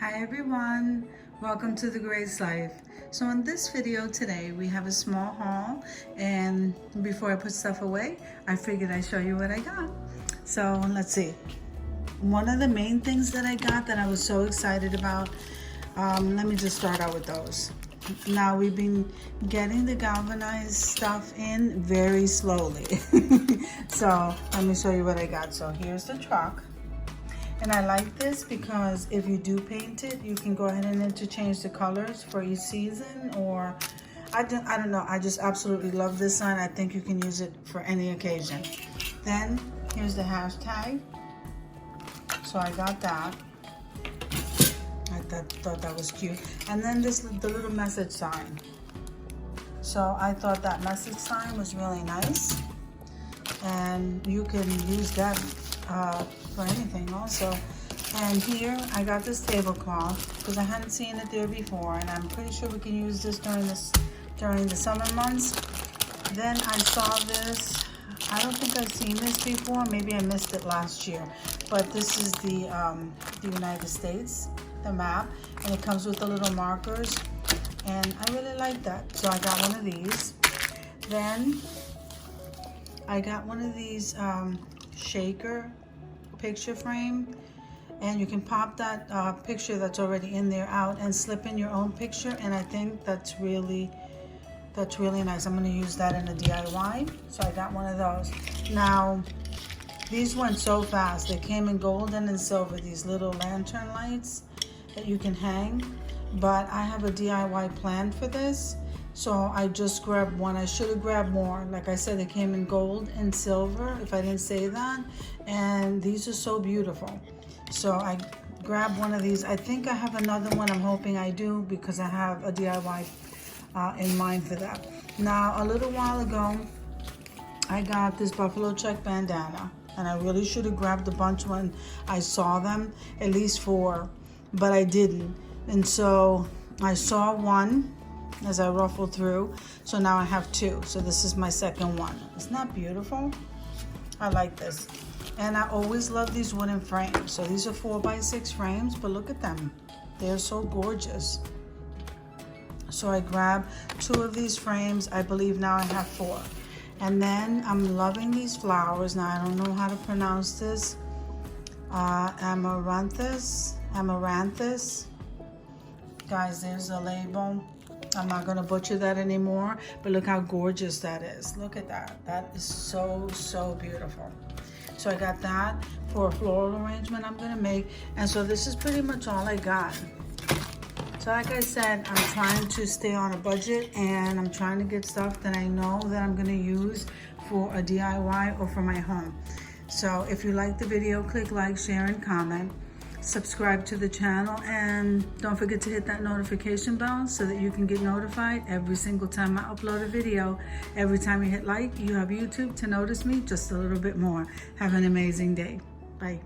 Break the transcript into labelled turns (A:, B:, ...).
A: Hi everyone, welcome to The Grace Life. So in this video today we have a small haul, and before I put stuff away I figured I'd show you what I got. So let's see. One of the main things that I got that I was so excited about, let me just start out with those. Now we've been getting the galvanized stuff in very slowly. So let me show you what I got. So here's the truck. And I like this because if you do paint it, you can go ahead and interchange the colors for each season, or I don't know, I just absolutely love this sign. I think you can use it for any occasion. Then here's the hashtag. So I got that. I thought that was cute. And then the little message sign. So I thought that message sign was really nice. And you can use that for anything also. And here I got this tablecloth because I hadn't seen it there before, and I'm pretty sure we can use this during the summer months. Then I saw this. I don't think I've seen this before. Maybe I missed it last year. But this is the United States, the map, and it comes with the little markers. And I really like that. So I got one of these. Then I got one of these shaker picture frame, and you can pop that picture that's already in there out and slip in your own picture, and I think that's really nice. I'm going to use that in a DIY, so I got one of those. Now these went so fast. They came in gold and in silver, these little lantern lights that you can hang, but I have a DIY planned for this. So I just grabbed one. I should have grabbed more. Like I said, they came in gold and silver, if I didn't say that. And these are so beautiful. So I grabbed one of these. I think I have another one. I'm hoping I do, because I have a DIY in mind for that. Now, a little while ago, I got this buffalo check bandana. And I really should have grabbed a bunch when I saw them, at least 4, but I didn't. And so I saw one as I ruffled through, so now I have 2. So this is my second one. Isn't that beautiful? I like this. And I always love these wooden frames. So these are 4x6 frames, but look at them. They're so gorgeous. So I grabbed 2 of these frames. I believe now I have 4. And then I'm loving these flowers. Now I don't know how to pronounce this. Amaranthus. Guys, there's a label. I'm not going to butcher that anymore, but look how gorgeous that is. Look at that. That is so, so beautiful. So I got that for a floral arrangement I'm going to make. And so this is pretty much all I got. So like I said, I'm trying to stay on a budget, and I'm trying to get stuff that I know that I'm going to use for a DIY or for my home. So if you like the video, click like, share, and comment. Subscribe to the channel, and don't forget to hit that notification bell so that you can get notified every single time I upload a video. Every time you hit like, you have YouTube to notice me just a little bit more. Have an amazing day. Bye.